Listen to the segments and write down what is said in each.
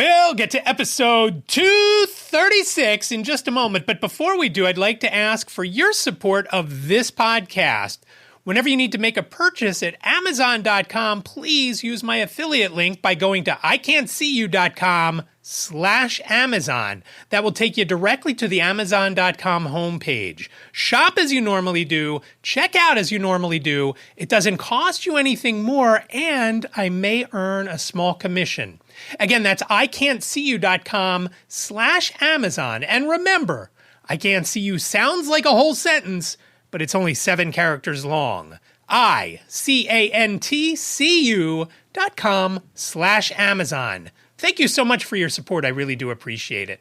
We'll get to episode 236 in just a moment, but before we do, I'd like to ask for your support of this podcast. Whenever you need to make a purchase at Amazon.com, please use my affiliate link by going to iCantCU.com/Amazon. That will take you directly to the Amazon.com homepage. Shop as you normally do, check out as you normally do. It doesn't cost you anything more, and I may earn a small commission. Again, that's iCantCU.com/Amazon. And remember, iCantCU sounds like a whole sentence, but it's only 7 characters long. iCantCU.com/Amazon. Thank you so much for your support. I really do appreciate it.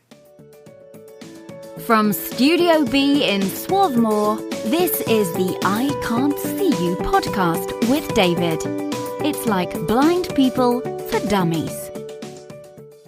From Studio B in Swarthmore, this is the I Can't See You podcast with David. It's like blind people for dummies.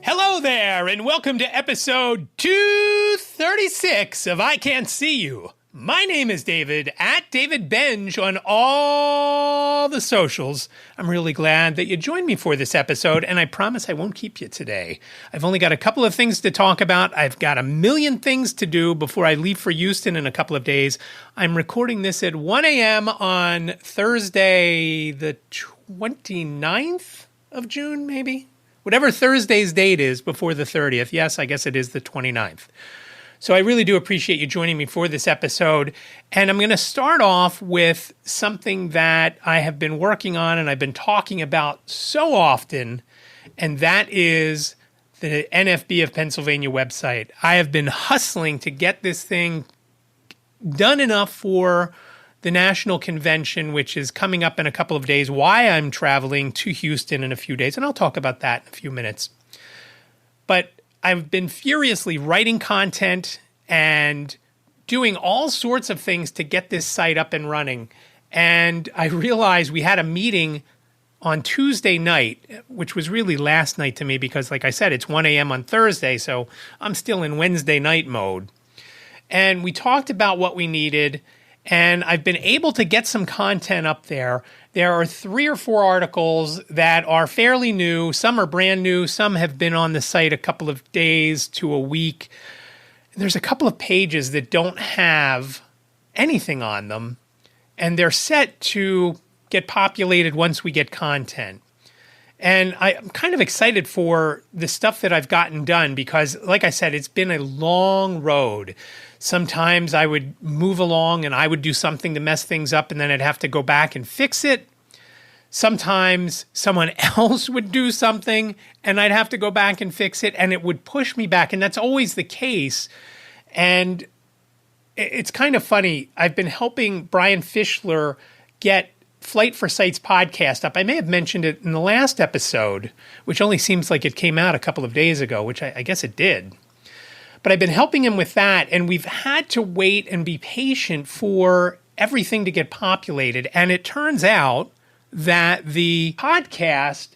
Hello there, and welcome to episode 236 of I Can't See You. My name is David, at David Benj on all the socials. I'm really glad that you joined me for this episode, and I promise I won't keep you today. I've only got a couple of things to talk about. I've got a million things to do before I leave for Houston in a couple of days. I'm recording this at 1 a.m. on Thursday, the 29th of June, maybe? Whatever Thursday's date is before the 30th. Yes, I guess it is the 29th. So I really do appreciate you joining me for this episode. And I'm going to start off with something that I have been working on and I've been talking about so often, and that is the NFB of Pennsylvania website. I have been hustling to get this thing done enough for the national convention, which is coming up in a couple of days, why I'm traveling to Houston in a few days, and I'll talk about that in a few minutes. But I've been furiously writing content and doing all sorts of things to get this site up and running. And I realized we had a meeting on Tuesday night, which was really last night to me because, like I said, it's 1 a.m. on Thursday, so I'm still in Wednesday night mode. And we talked about what we needed, and I've been able to get some content up there. There are 3 or 4 articles that are fairly new. Some are brand new. Some have been on the site a couple of days to a week. There's a couple of pages that don't have anything on them, and they're set to get populated once we get content. And I'm kind of excited for the stuff that I've gotten done because, like I said, it's been a long road. Sometimes I would move along and I would do something to mess things up and then I'd have to go back and fix it. Sometimes someone else would do something and I'd have to go back and fix it and it would push me back. And that's always the case. And it's kind of funny. I've been helping Brian Fischler get Flight for Sight's podcast up. I may have mentioned it in the last episode, which only seems like it came out a couple of days ago, which I guess it did. But I've been helping him with that, and we've had to wait and be patient for everything to get populated. And it turns out that the podcast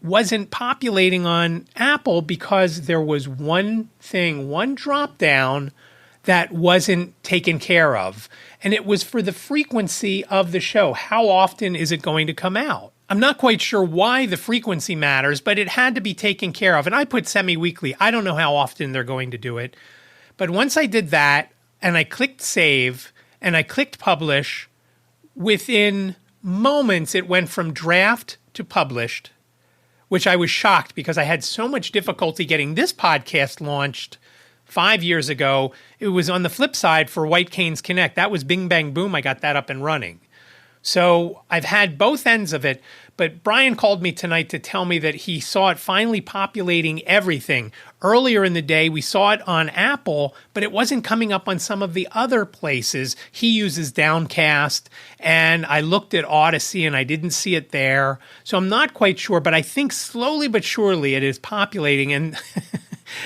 wasn't populating on Apple because there was one drop down that wasn't taken care of. And it was for the frequency of the show. How often is it going to come out? I'm not quite sure why the frequency matters, but it had to be taken care of. And I put semi-weekly. I don't know how often they're going to do it. But once I did that, and I clicked save, and I clicked publish, within moments it went from draft to published, which I was shocked because I had so much difficulty getting this podcast launched 5 years ago. It was on the flip side for White Canes Connect. That was bing, bang, boom. I got that up and running. So I've had both ends of it, but Brian called me tonight to tell me that he saw it finally populating everything. Earlier in the day, we saw it on Apple, but it wasn't coming up on some of the other places. He uses Downcast, and I looked at Odyssey, and I didn't see it there. So I'm not quite sure, but I think slowly but surely it is populating, and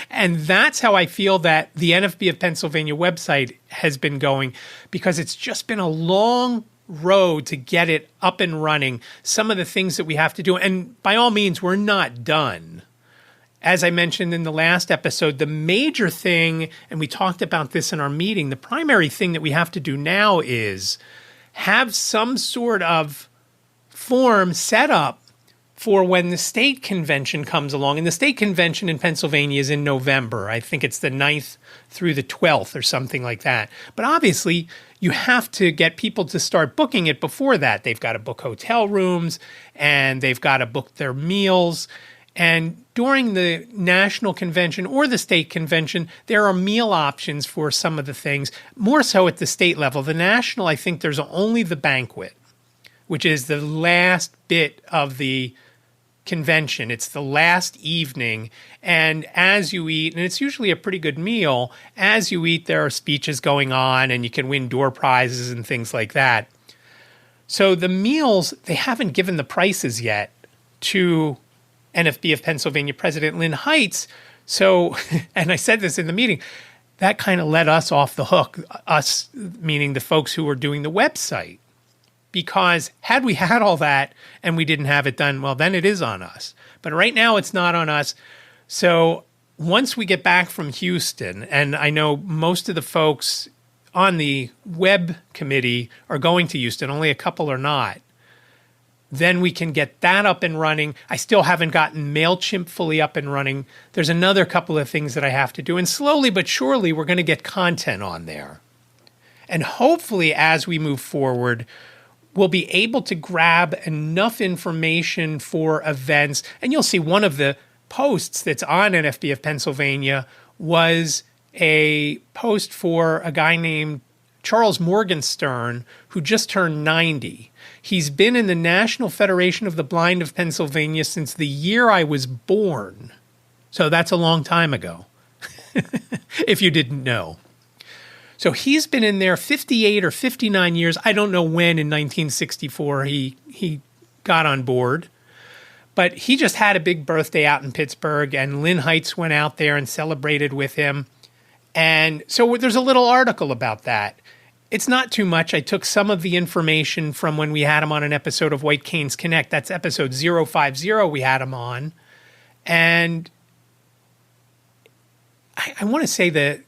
and that's how I feel that the NFB of Pennsylvania website has been going, because it's just been a long road to get it up and running. Some of the things that we have to do, and by all means, we're not done. As I mentioned in the last episode, the major thing, and we talked about this in our meeting, the primary thing that we have to do now is have some sort of form set up for when the state convention comes along. And the state convention in Pennsylvania is in November. I think it's the 9th through the 12th or something like that. But obviously, you have to get people to start booking it before that. They've got to book hotel rooms and they've got to book their meals. And during the national convention or the state convention, there are meal options for some of the things, more so at the state level. The national, I think there's only the banquet, which is the last bit of the convention. It's the last evening. And as you eat, and it's usually a pretty good meal, as you eat, there are speeches going on and you can win door prizes and things like that. So the meals, they haven't given the prices yet to NFB of Pennsylvania President Lynn Heitz. So, and I said this in the meeting, that kind of let us off the hook, us meaning the folks who were doing the website. Because had we had all that and we didn't have it done, well, then it is on us. But right now it's not on us. So once we get back from Houston, and I know most of the folks on the web committee are going to Houston, only a couple are not, then we can get that up and running. I still haven't gotten MailChimp fully up and running. There's another couple of things that I have to do. And slowly but surely, we're going to get content on there. And hopefully, as we move forward, we'll be able to grab enough information for events. And you'll see one of the posts that's on NFB of Pennsylvania was a post for a guy named Charles Morgenstern, who just turned 90. He's been in the National Federation of the Blind of Pennsylvania since the year I was born. So that's a long time ago, if you didn't know. So he's been in there 58 or 59 years. I don't know when in 1964 he got on board. But he just had a big birthday out in Pittsburgh, and Lynn Heitz went out there and celebrated with him. And so there's a little article about that. It's not too much. I took some of the information from when we had him on an episode of White Canes Connect. That's episode 050 we had him on. And I want to say the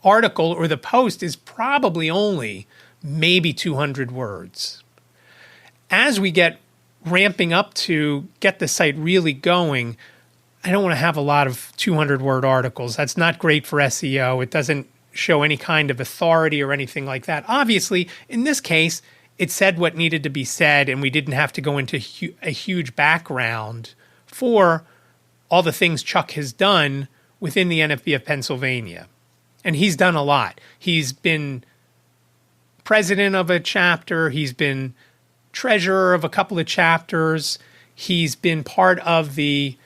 article or the post is probably only maybe 200 words. As we get ramping up to get the site really going, I don't want to have a lot of 200-word articles. That's not great for SEO. It doesn't show any kind of authority or anything like that. Obviously, in this case, it said what needed to be said, and we didn't have to go into a huge background for all the things Chuck has done within the NFB of Pennsylvania. And he's done a lot. He's been president of a chapter. He's been treasurer of a couple of chapters. He's been part of the,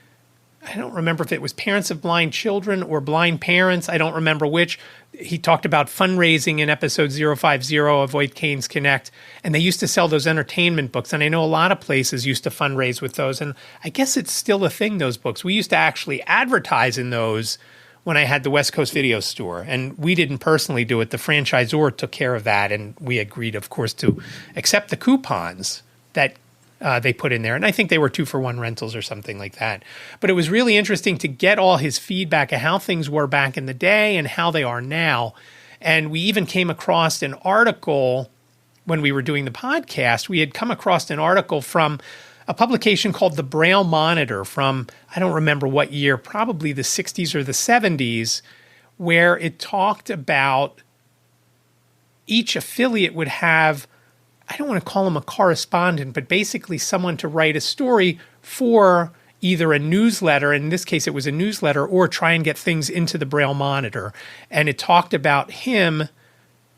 I don't remember if it was Parents of Blind Children or Blind Parents. I don't remember which. He talked about fundraising in episode 050 of White Canes Connect. And they used to sell those entertainment books. And I know a lot of places used to fundraise with those. And I guess it's still a thing, those books. We used to actually advertise in those when I had the West Coast Video Store. And we didn't personally do it. The franchisor took care of that. And we agreed, of course, to accept the coupons that they put in there. And I think they were 2-for-1 rentals or something like that. But it was really interesting to get all his feedback of how things were back in the day and how they are now. And we even came across an article when we were doing the podcast. We had come across an article from a publication called the Braille Monitor from, I don't remember what year, probably the 60s or the 70s, where it talked about each affiliate would have, I don't want to call him a correspondent, but basically someone to write a story for either a newsletter, in this case it was a newsletter, or try and get things into the Braille Monitor. And it talked about him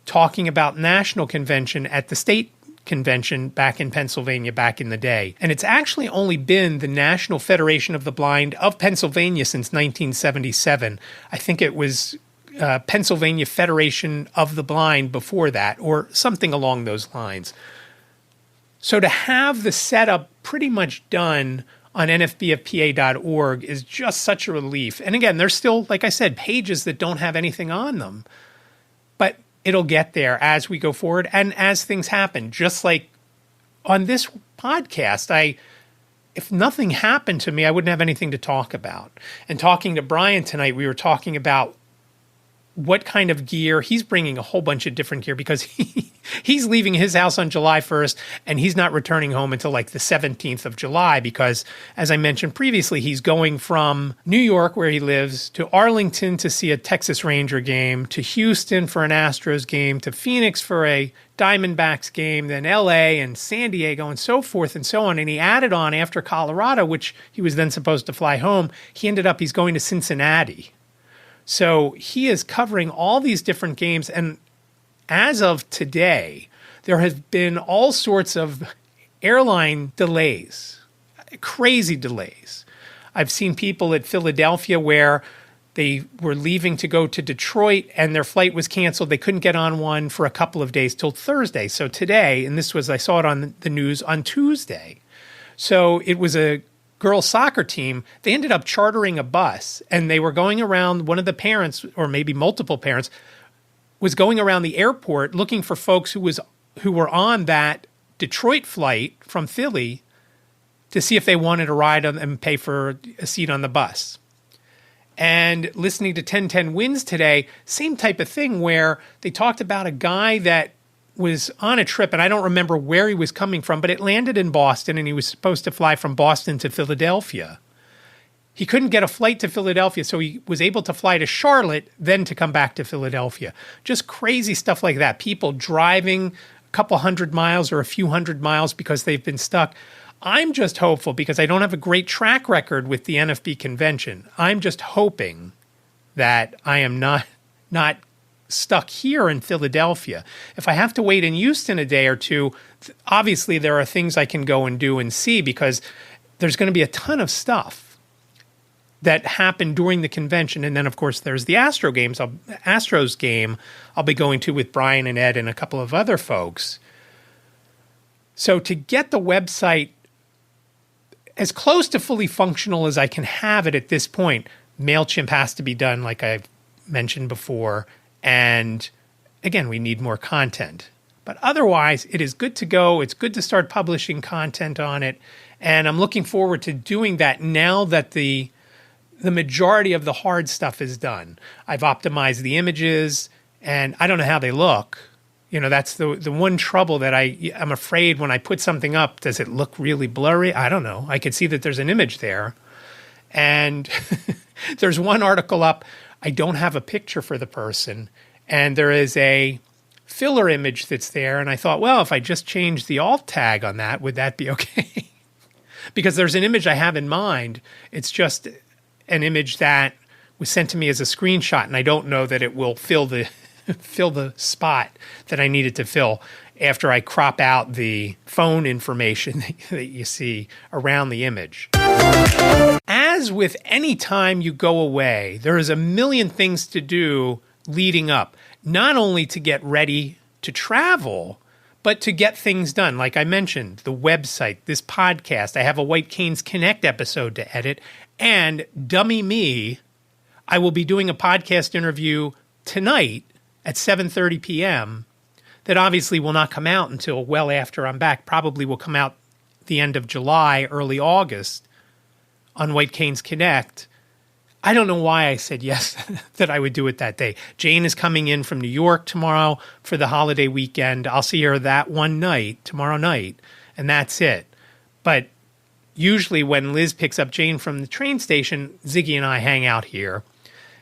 talking about national convention at the state convention back in Pennsylvania back in the day. And it's actually only been the National Federation of the Blind of Pennsylvania since 1977. I think it was Pennsylvania Federation of the Blind before that, or something along those lines. So to have the setup pretty much done on nfbfpa.org is just such a relief. And again, there's still, like I said, pages that don't have anything on them. But it'll get there as we go forward and as things happen. Just like on this podcast, if nothing happened to me, I wouldn't have anything to talk about. And talking to Brian tonight, we were talking about what kind of gear. He's bringing a whole bunch of different gear because he's leaving his house on July 1st and he's not returning home until like the 17th of July because, as I mentioned previously, he's going from New York, where he lives, to Arlington to see a Texas Ranger game, to Houston for an Astros game, to Phoenix for a Diamondbacks game, then LA and San Diego and so forth and so on. And he added on after Colorado, which he was then supposed to fly home. He's going to Cincinnati. So he is covering all these different games. And as of today, there have been all sorts of airline delays, crazy delays. I've seen people at Philadelphia where they were leaving to go to Detroit and their flight was canceled. They couldn't get on one for a couple of days till Thursday. So today, and I saw it on the news on Tuesday. So it was a girls' soccer team. They ended up chartering a bus and they were going around. One of the parents, or maybe multiple parents, was going around the airport looking for folks who were on that Detroit flight from Philly to see if they wanted a ride and pay for a seat on the bus. And listening to 1010 Wins today, same type of thing where they talked about a guy that was on a trip, and I don't remember where he was coming from, but it landed in Boston, and he was supposed to fly from Boston to Philadelphia. He couldn't get a flight to Philadelphia, so he was able to fly to Charlotte, then to come back to Philadelphia. Just crazy stuff like that. People driving a couple hundred miles or a few hundred miles because they've been stuck. I'm just hopeful because I don't have a great track record with the NFB convention. I'm just hoping that I am not stuck here in Philadelphia. If I have to wait in Houston a day or two, obviously there are things I can go and do and see because there's going to be a ton of stuff that happened during the convention. And then, of course, there's the Astros game I'll be going to with Brian and Ed and a couple of other folks. So to get the website as close to fully functional as I can have it at this point, MailChimp has to be done, like I've mentioned before. And again, we need more content. But otherwise, it is good to go. It's good to start publishing content on it. And I'm looking forward to doing that now that the majority of the hard stuff is done. I've optimized the images, and I don't know how they look. You know, that's the one trouble that I'm afraid when I put something up, does it look really blurry? I don't know. I can see that there's an image there. And there's one article up, I don't have a picture for the person, and there is a filler image that's there, and I thought, well, if I just change the alt tag on that, would that be okay? Because there's an image I have in mind. It's just an image that was sent to me as a screenshot, and I don't know that it will fill the spot that I needed to fill after I crop out the phone information that you see around the image. As with any time you go away, there is a million things to do leading up, not only to get ready to travel, but to get things done. Like I mentioned, the website, this podcast, I have a White Canes Connect episode to edit, and dummy me, I will be doing a podcast interview tonight at 7:30 p.m. that obviously will not come out until well after I'm back, probably will come out the end of July, early August on White Canes Connect. I don't know why I said yes that I would do it that day. Jane is coming in from New York tomorrow for the holiday weekend. I'll see her that one night, tomorrow night, and that's it. But usually when Liz picks up Jane from the train station, Ziggy and I hang out here.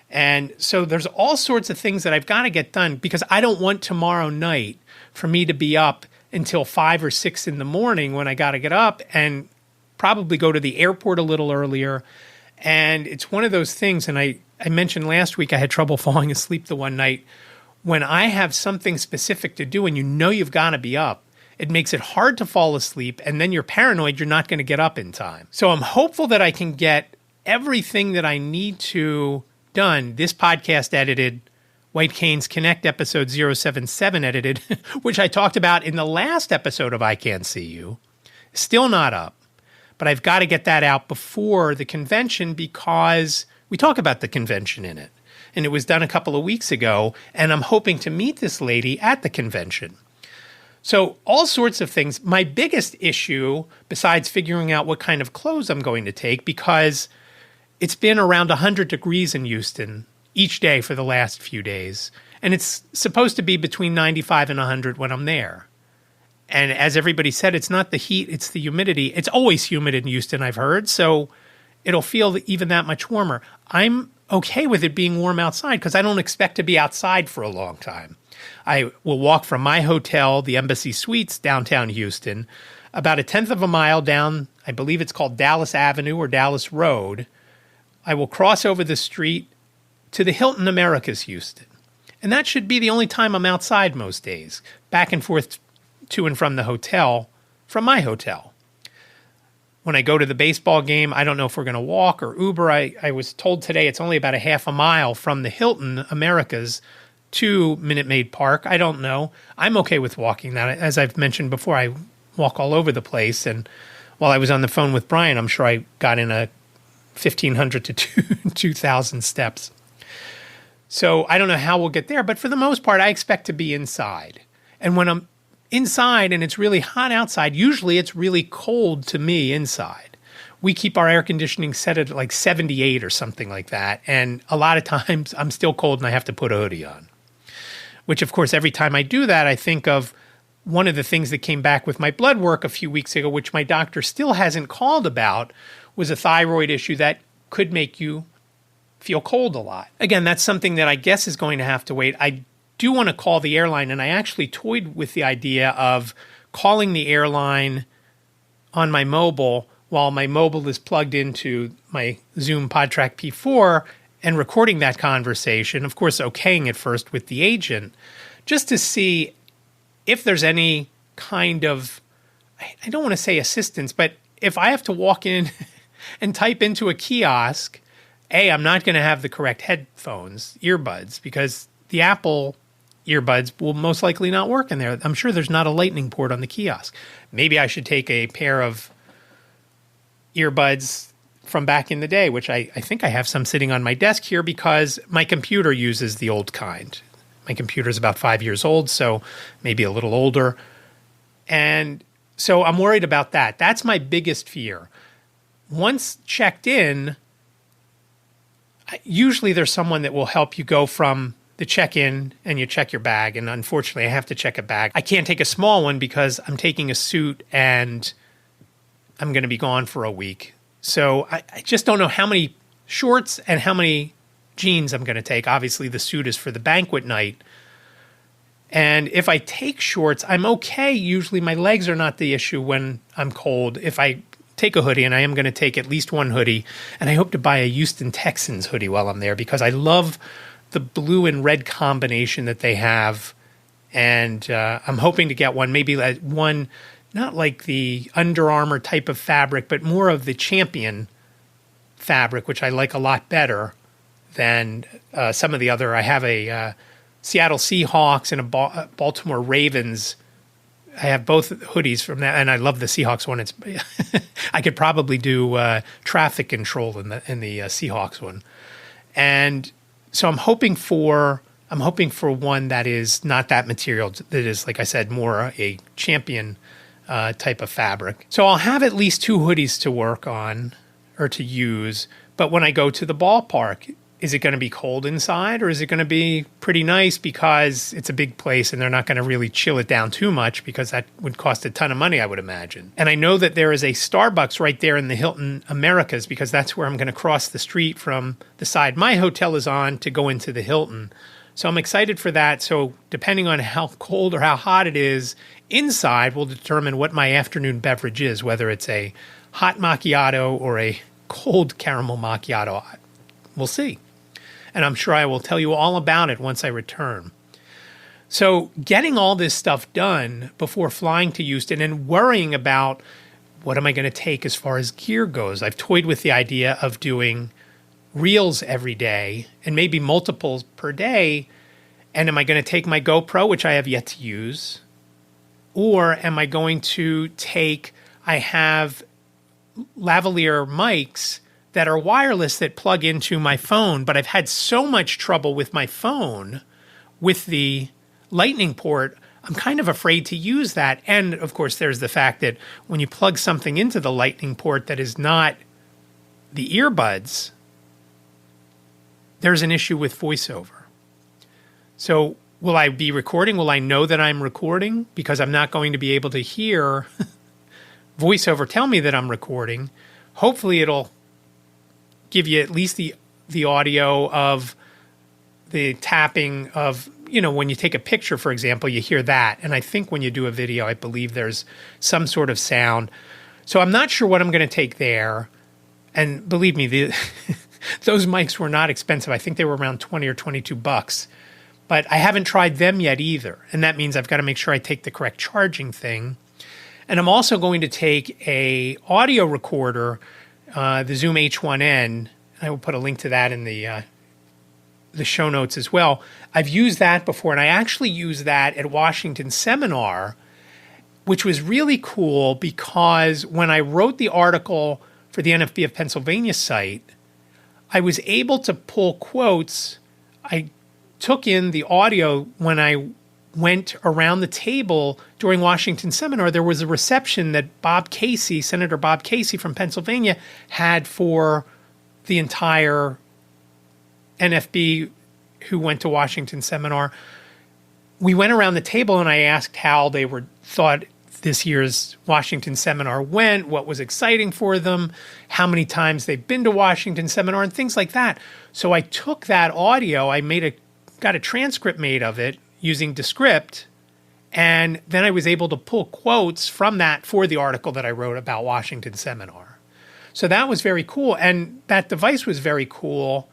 And so there's all sorts of things that I've got to get done because I don't want tomorrow night for me to be up until 5 or 6 in the morning when I got to get up and probably go to the airport a little earlier. And it's one of those things, and I mentioned last week I had trouble falling asleep the one night. When I have something specific to do and you know you've got to be up, it makes it hard to fall asleep, and then you're paranoid you're not going to get up in time. So I'm hopeful that I can get everything that I need to done. This podcast edited, White Canes Connect episode 077 edited, which I talked about in the last episode of iCantCU. Still not up. But I've got to get that out before the convention because we talk about the convention in it. And it was done a couple of weeks ago, and I'm hoping to meet this lady at the convention. So all sorts of things. My biggest issue, besides figuring out what kind of clothes I'm going to take, because it's been around 100 degrees in Houston each day for the last few days. And it's supposed to be between 95 and 100 when I'm there. And as everybody said, it's not the heat, it's the humidity. It's always humid in Houston, I've heard. So it'll feel even that much warmer. I'm okay with it being warm outside because I don't expect to be outside for a long time. I will walk from my hotel, the Embassy Suites, downtown Houston, about 1/10 of a mile down, I believe it's called Dallas Avenue or Dallas Road. I will cross over the street to the Hilton Americas Houston. And that should be the only time I'm outside most days, back and forth to and from the hotel, from my hotel. When I go to the baseball game, I don't know if we're going to walk or Uber. I was told today it's only about 1/2 mile from the Hilton Americas to Minute Maid Park. I don't know. I'm okay with walking that. As I've mentioned before, I walk all over the place. And while I was on the phone with Brian, I'm sure I got in a 1,500 to 2,000 steps. So I don't know how we'll get there, but for the most part, I expect to be inside. And when I'm inside and it's really hot outside, usually it's really cold to me inside. We keep our air conditioning set at like 78 or something like that. And a lot of times I'm still cold and I have to put a hoodie on. Which, of course, every time I do that, I think of one of the things that came back with my blood work a few weeks ago, which my doctor still hasn't called about, was a thyroid issue that could make you feel cold a lot. Again, that's something that I guess is going to have to wait. I do want to call the airline, and I actually toyed with the idea of calling the airline on my mobile while my mobile is plugged into my Zoom PodTrack P4 and recording that conversation, of course, okaying it first with the agent, just to see if there's any kind of, I don't want to say assistance, but if I have to walk in and type into a kiosk, I'm not going to have the correct headphones, earbuds, because the Apple earbuds will most likely not work in there. I'm sure there's not a lightning port on the kiosk. Maybe I should take a pair of earbuds from back in the day, which I think I have some sitting on my desk here because my computer uses the old kind. My computer is about 5 years old, so maybe a little older. And so I'm worried about that. That's my biggest fear. Once checked in, usually there's someone that will help you go from the check-in and you check your bag. And unfortunately, I have to check a bag. I can't take a small one because I'm taking a suit and I'm going to be gone for a week. So I just don't know how many shorts and how many jeans I'm going to take. Obviously, the suit is for the banquet night. And if I take shorts, I'm okay. Usually my legs are not the issue when I'm cold. If I take a hoodie, and I am going to take at least one hoodie, and I hope to buy a Houston Texans hoodie while I'm there because I love the blue and red combination that they have. And I'm hoping to get one, maybe one, not like the Under Armour type of fabric, but more of the Champion fabric, which I like a lot better than some of the other. I have a Seattle Seahawks and a Baltimore Ravens. I have both hoodies from that, and I love the Seahawks one. It's I could probably do traffic control in the Seahawks one, and so I'm hoping for one that is not that material. That is, like I said, more a Champion type of fabric. So I'll have at least 2 hoodies to work on or to use. But when I go to the ballpark, is it going to be cold inside or is it going to be pretty nice because it's a big place and they're not going to really chill it down too much because that would cost a ton of money, I would imagine. And I know that there is a Starbucks right there in the Hilton Americas because that's where I'm going to cross the street from the side my hotel is on to go into the Hilton. So I'm excited for that. So depending on how cold or how hot it is inside will determine what my afternoon beverage is, whether it's a hot macchiato or a cold caramel macchiato. We'll see. And I'm sure I will tell you all about it once I return. So getting all this stuff done before flying to Houston and worrying about what am I going to take as far as gear goes. I've toyed with the idea of doing reels every day and maybe multiples per day. And am I going to take my GoPro, which I have yet to use? Or am I going to take, I have lavalier mics that are wireless that plug into my phone, but I've had so much trouble with my phone with the lightning port, I'm kind of afraid to use that. And of course, there's the fact that when you plug something into the lightning port that is not the earbuds, there's an issue with VoiceOver. So will I be recording? Will I know that I'm recording? Because I'm not going to be able to hear VoiceOver tell me that I'm recording. Hopefully it'll give you at least the audio of the tapping of, when you take a picture, for example, you hear that. And I think when you do a video, I believe there's some sort of sound. So I'm not sure what I'm going to take there. And believe me, those mics were not expensive. I think they were around $20 or $22. But I haven't tried them yet either. And that means I've got to make sure I take the correct charging thing. And I'm also going to take a audio recorder, the Zoom H1N. I will put a link to that in the show notes as well. I've used that before, and I actually used that at Washington Seminar, which was really cool because when I wrote the article for the NFB of Pennsylvania site, I was able to pull quotes. I took in the audio when I went around the table during Washington Seminar. There was a reception that Senator Bob Casey from Pennsylvania had for the entire NFB who went to Washington Seminar. We went around the table and I asked how they thought this year's Washington Seminar went, what was exciting for them, how many times they've been to Washington Seminar, and things like that. So I took that audio, got a transcript made of it using Descript, and then I was able to pull quotes from that for the article that I wrote about Washington Seminar. So that was very cool, and that device was very cool.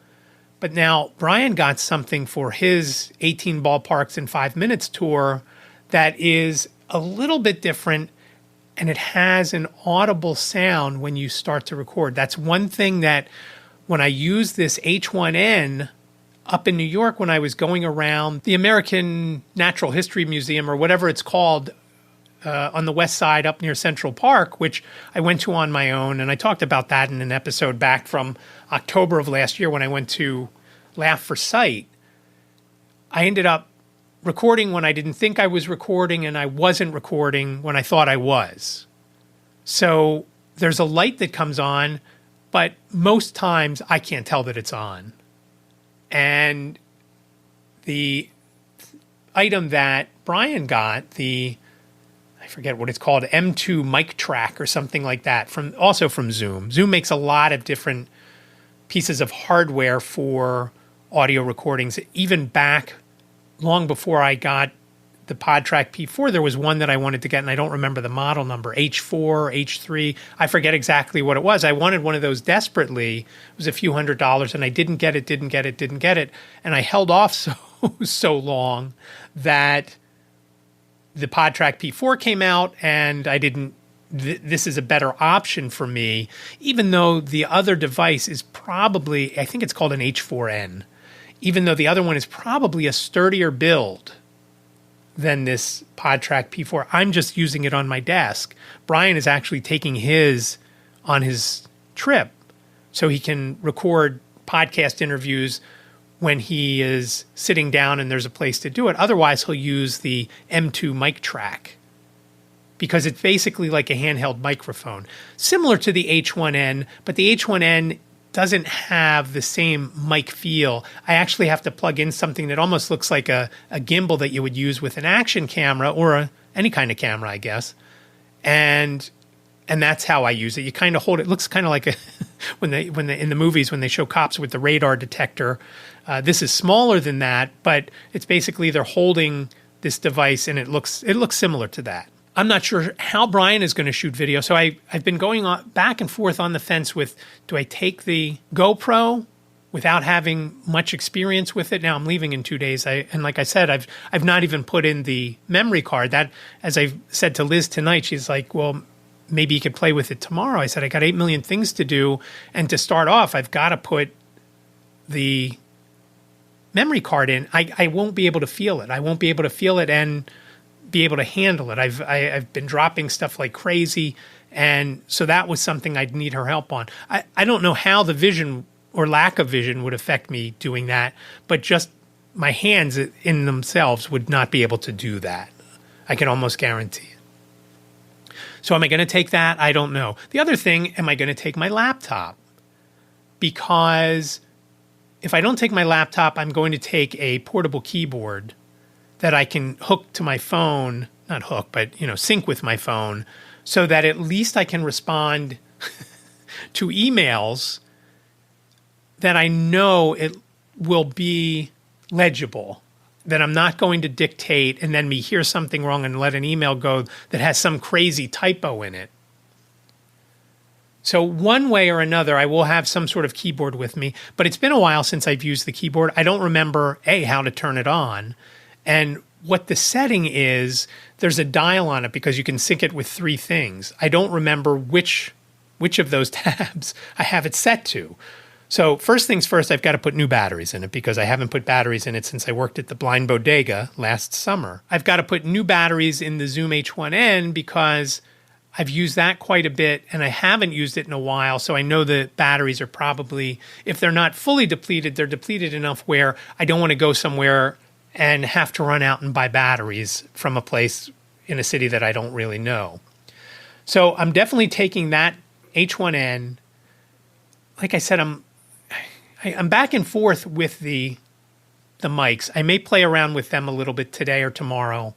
But now Brian got something for his 18 ballparks in 5 minutes tour that is a little bit different, and it has an audible sound when you start to record. That's one thing that when I used this H1N up in New York, when I was going around the American Natural History Museum or whatever it's called on the west side up near Central Park, which I went to on my own. And I talked about that in an episode back from October of last year when I went to Laugh for Sight. I ended up recording when I didn't think I was recording, and I wasn't recording when I thought I was. So there's a light that comes on, but most times I can't tell that it's on. And the item that Brian got, I forget what it's called, M2 mic track or something like that, also from Zoom. Zoom makes a lot of different pieces of hardware for audio recordings. Even back long before I got the PodTrack P4, there was one that I wanted to get, and I don't remember the model number, H4, H3. I forget exactly what it was. I wanted one of those desperately. It was a few $100s, and I didn't get it. And I held off so long that the PodTrack P4 came out, and I didn't. This is a better option for me, even though the other device is probably, I think it's called an H4N, even though the other one is probably a sturdier build than this PodTrack P4. I'm just using it on my desk. Brian is actually taking his on his trip so he can record podcast interviews when he is sitting down and there's a place to do it. Otherwise, he'll use the M2 mic track because it's basically like a handheld microphone, similar to the H1N, but the H1N doesn't have the same mic feel. I actually have to plug in something that almost looks like a gimbal that you would use with an action camera or any kind of camera, I guess. And that's how I use it. You kind of hold it. It looks kind of like when they in the movies when they show cops with the radar detector. This is smaller than that, but it's basically they're holding this device, and it looks similar to that. I'm not sure how Brian is going to shoot video, so I've been going back and forth on the fence with, do I take the GoPro without having much experience with it? Now I'm leaving in 2 days, and like I said, I've not even put in the memory card. That, as I said to Liz tonight, she's like, well, maybe you could play with it tomorrow. I said, I got 8 million things to do, and to start off, I've got to put the memory card in. I won't be able to feel it. I won't be able to feel it and be able to handle it. I've been dropping stuff like crazy, and so that was something I'd need her help on. I don't know how the vision or lack of vision would affect me doing that, but just my hands in themselves would not be able to do that. I can almost guarantee it. So am I going to take that? I don't know. The other thing, am I going to take my laptop? Because if I don't take my laptop, I'm going to take a portable keyboard that I can hook to my phone, not hook, but, sync with my phone so that at least I can respond to emails that I know it will be legible, that I'm not going to dictate and then me hear something wrong and let an email go that has some crazy typo in it. So one way or another, I will have some sort of keyboard with me, but it's been a while since I've used the keyboard. I don't remember, how to turn it on. And what the setting is, there's a dial on it because you can sync it with 3 things. I don't remember which of those tabs I have it set to. So first things first, I've got to put new batteries in it because I haven't put batteries in it since I worked at the Blind Bodega last summer. I've got to put new batteries in the Zoom H1N because I've used that quite a bit and I haven't used it in a while. So I know the batteries are probably, if they're not fully depleted, they're depleted enough where I don't want to go somewhere and have to run out and buy batteries from a place in a city that I don't really know. So I'm definitely taking that H1N. Like I said, I'm back and forth with the mics. I may play around with them a little bit today or tomorrow.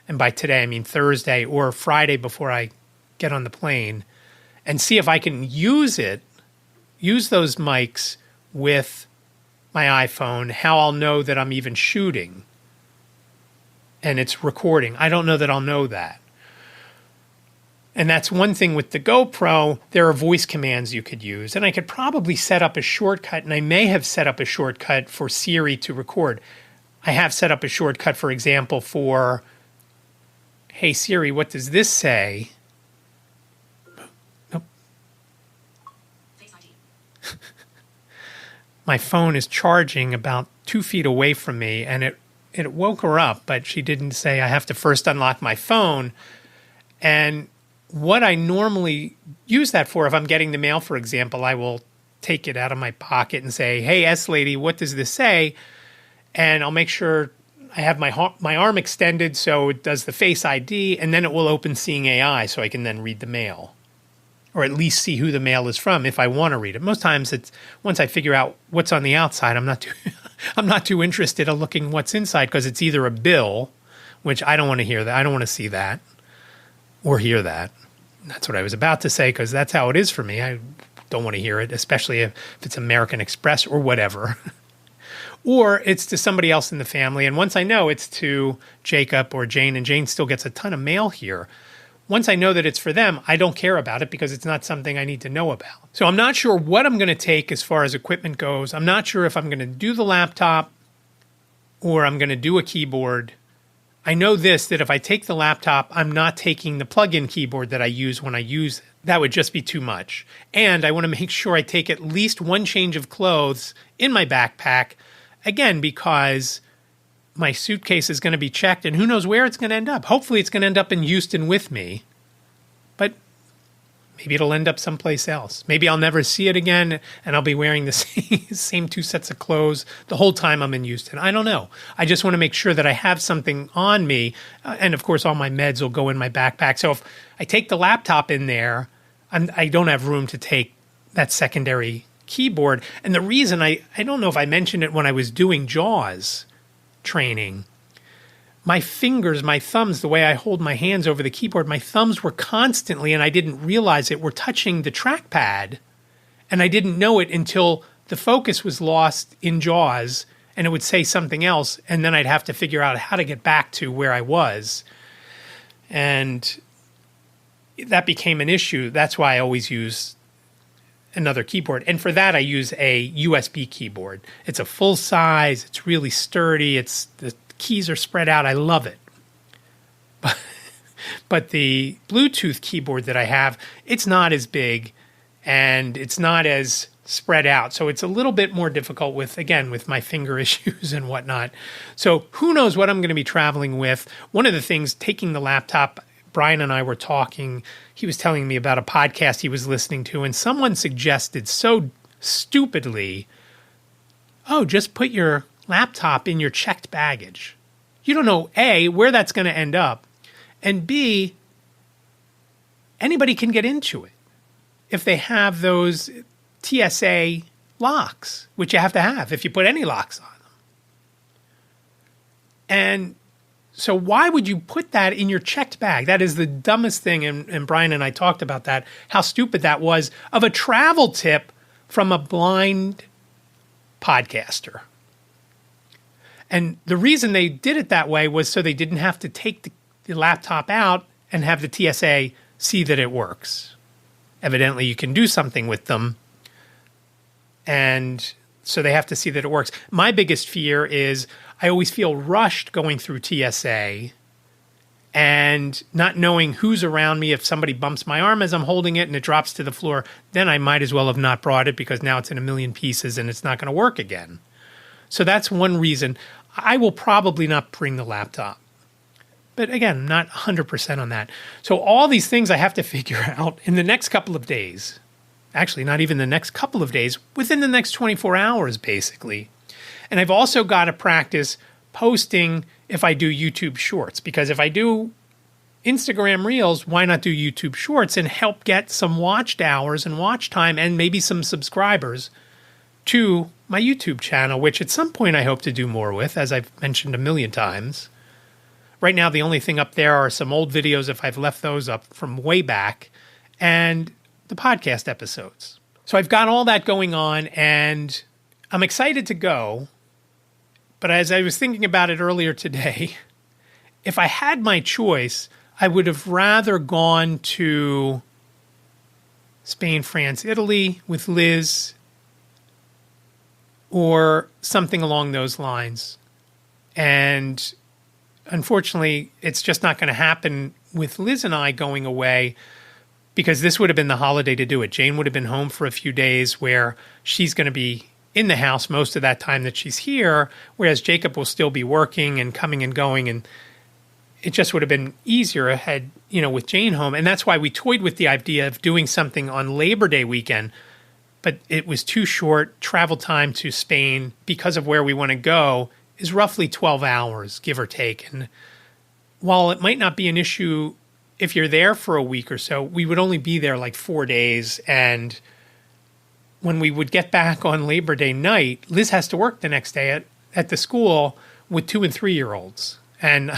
And by today, I mean Thursday or Friday before I get on the plane, and see if I can use those mics with my iPhone, how I'll know that I'm even shooting and it's recording. I don't know that I'll know that. And that's one thing with the GoPro, there are voice commands you could use. And I could probably set up a shortcut, and I may have set up a shortcut for Siri to record. I have set up a shortcut, for example, for, hey Siri, what does this say? Nope. Face ID. My phone is charging about 2 feet away from me, and it woke her up, but she didn't say I have to first unlock my phone. And what I normally use that for, if I'm getting the mail, for example, I will take it out of my pocket and say, hey, S lady, what does this say? And I'll make sure I have my arm extended so it does the Face ID, and then it will open Seeing AI so I can then read the mail, or at least see who the mail is from if I want to read it. Most times it's once I figure out what's on the outside, I'm not too interested in looking what's inside because it's either a bill, which I don't want to hear that. I don't want to see that or hear that. That's what I was about to say because that's how it is for me. I don't want to hear it, especially if it's American Express or whatever. Or it's to somebody else in the family. And once I know it's to Jacob or Jane, and Jane still gets a ton of mail here, once I know that it's for them, I don't care about it because it's not something I need to know about. So I'm not sure what I'm going to take as far as equipment goes. I'm not sure if I'm going to do the laptop or I'm going to do a keyboard. I know this, that if I take the laptop, I'm not taking the plug-in keyboard that I use when I use it. That would just be too much. And I want to make sure I take at least one change of clothes in my backpack, again, because my suitcase is going to be checked and who knows where it's going to end up. Hopefully it's going to end up in Houston with me, but maybe it'll end up someplace else. Maybe I'll never see it again and I'll be wearing the same 2 sets of clothes the whole time I'm in Houston. I don't know. I just want to make sure that I have something on me. And of course, all my meds will go in my backpack. So if I take the laptop in there, I don't have room to take that secondary keyboard. And the reason, I don't know if I mentioned it when I was doing JAWS training, my fingers, my thumbs, the way I hold my hands over the keyboard, my thumbs were constantly, and I didn't realize it, were touching the trackpad. And I didn't know it until the focus was lost in JAWS and it would say something else. And then I'd have to figure out how to get back to where I was. And that became an issue. That's why I always use another keyboard. And for that, I use a USB keyboard. It's a full size. It's really sturdy. The keys are spread out. I love it. But the Bluetooth keyboard that I have, it's not as big and it's not as spread out. So it's a little bit more difficult with my finger issues and whatnot. So who knows what I'm going to be traveling with. One of the things, taking the laptop, Brian and I were talking, he was telling me about a podcast he was listening to, and someone suggested so stupidly, oh, just put your laptop in your checked baggage. You don't know, A, where that's going to end up, and B, anybody can get into it. If they have those TSA locks, which you have to have if you put any locks on them. And so why would you put that in your checked bag? That is the dumbest thing, and Brian and I talked about that, how stupid that was, of a travel tip from a blind podcaster. And the reason they did it that way was so they didn't have to take the laptop out and have the TSA see that it works. Evidently, you can do something with them, and so they have to see that it works. My biggest fear is I always feel rushed going through TSA and not knowing who's around me. If somebody bumps my arm as I'm holding it and it drops to the floor, then I might as well have not brought it because now it's in a million pieces and it's not going to work again. So that's one reason. I will probably not bring the laptop. But again, I'm not 100% on that. So all these things I have to figure out in the next couple of days. Actually, not even the next couple of days, within the next 24 hours, basically. And I've also got to practice posting if I do YouTube Shorts, because if I do Instagram Reels, why not do YouTube Shorts and help get some watched hours and watch time and maybe some subscribers to my YouTube channel, which at some point I hope to do more with, as I've mentioned a million times. Right now, the only thing up there are some old videos, if I've left those up from way back, and the podcast episodes. So I've got all that going on, and I'm excited to go. But as I was thinking about it earlier today, if I had my choice, I would have rather gone to Spain, France, Italy with Liz, or something along those lines. And unfortunately, it's just not going to happen with Liz and I going away, because this would have been the holiday to do it. Jane would have been home for a few days where she's going to be in the house most of that time that she's here, whereas Jacob will still be working and coming and going, and it just would have been easier ahead, with Jane home. And that's why we toyed with the idea of doing something on Labor Day weekend, but it was too short. Travel time to Spain, because of where we want to go, is roughly 12 hours, give or take. And while it might not be an issue if you're there for a week or so, we would only be there like 4 days, and when we would get back on Labor Day night, Liz has to work the next day at the school with 2- and 3-year-olds. And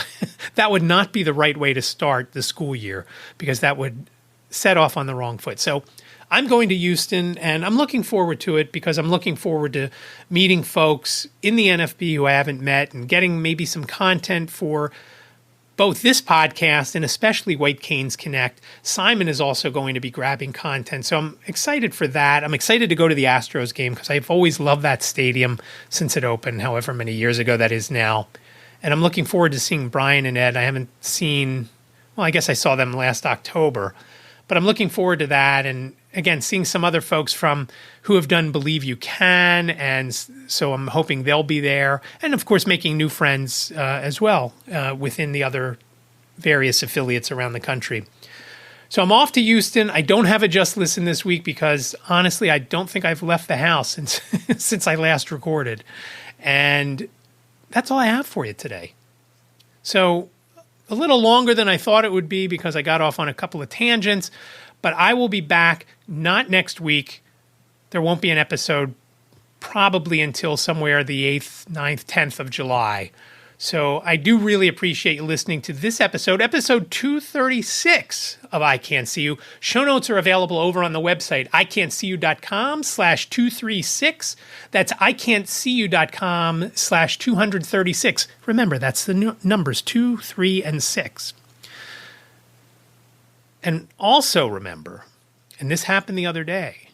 that would not be the right way to start the school year, because that would set off on the wrong foot. So I'm going to Houston, and I'm looking forward to it, because I'm looking forward to meeting folks in the NFB who I haven't met and getting maybe some content for both this podcast and especially White Canes Connect. Simon is also going to be grabbing content, so I'm excited for that. I'm excited to go to the Astros game, because I've always loved that stadium since it opened, however many years ago that is now. And I'm looking forward to seeing Brian and Ed. I haven't seen, well, I guess I saw them last October, but I'm looking forward to that. And again, seeing some other folks from who have done Believe You Can, and so I'm hoping they'll be there. And of course, making new friends as well within the other various affiliates around the country. So I'm off to Houston. I don't have a Just Listen this week because, honestly, I don't think I've left the house since I last recorded. And that's all I have for you today. So a little longer than I thought it would be, because I got off on a couple of tangents, but I will be back not next week. There won't be an episode probably until somewhere the 8th, 9th, 10th of July. So I do really appreciate you listening to this episode 236 of iCantCU. Show notes are available over on the website, iCantCU.com/236. That's iCantCU.com/236. Remember, that's the numbers 2, 3, and 6. And also remember, and this happened the other day,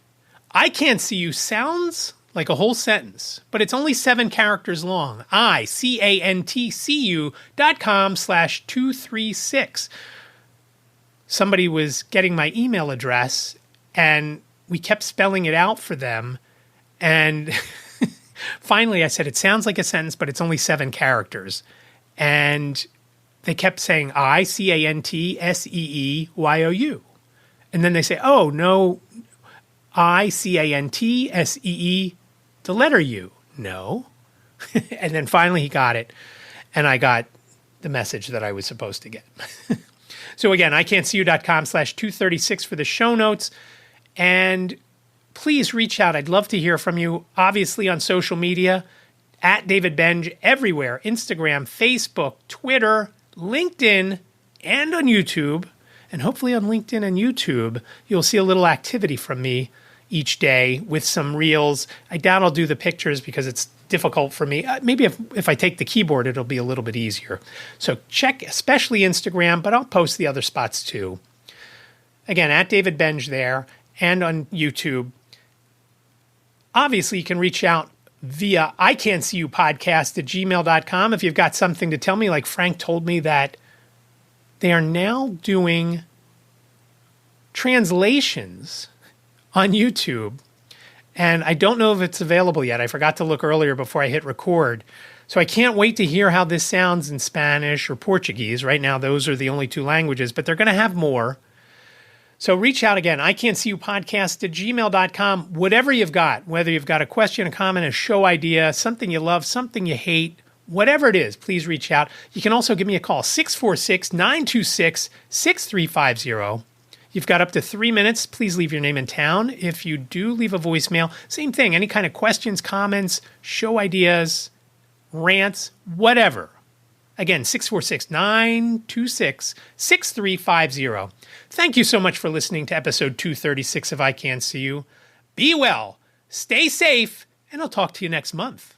iCantCU sounds like a whole sentence, but it's only 7 characters long. iCantCU.com/236. Somebody was getting my email address, and we kept spelling it out for them. And finally I said, it sounds like a sentence, but it's only 7 characters. And they kept saying iCantSeeYou. And then they say, oh, no, iCantSee, the letter U. No. And then finally he got it, and I got the message that I was supposed to get. So again, iCantCU.com/236 for the show notes. And please reach out. I'd love to hear from you, obviously on social media, at David Benj, everywhere, Instagram, Facebook, Twitter, LinkedIn, and on YouTube. And hopefully on LinkedIn and YouTube, you'll see a little activity from me each day with some reels. I doubt I'll do the pictures because it's difficult for me. Maybe if I take the keyboard, it'll be a little bit easier. So check especially Instagram, but I'll post the other spots too. Again, at David Benj there and on YouTube. Obviously, you can reach out via iCantCU podcast at gmail.com if you've got something to tell me. Like Frank told me that they are now doing translations on YouTube. And I don't know if it's available yet. I forgot to look earlier before I hit record. So I can't wait to hear how this sounds in Spanish or Portuguese. Right now, those are the only two languages, but they're going to have more. So reach out again, iCantCU podcast at gmail.com. Whatever you've got, whether you've got a question, a comment, a show idea, something you love, something you hate, whatever it is, please reach out. You can also give me a call, 646-926-6350. You've got up to 3 minutes. Please leave your name and town. If you do leave a voicemail, same thing. Any kind of questions, comments, show ideas, rants, whatever. Again, 646-926-6350. Thank you so much for listening to episode 236 of iCantCU. Be well, stay safe, and I'll talk to you next month.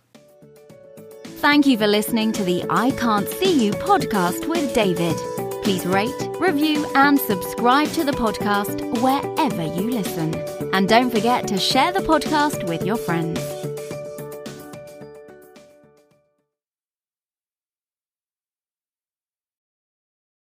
Thank you for listening to the I Can't See You podcast with David. Please rate, review, and subscribe to the podcast wherever you listen. And don't forget to share the podcast with your friends.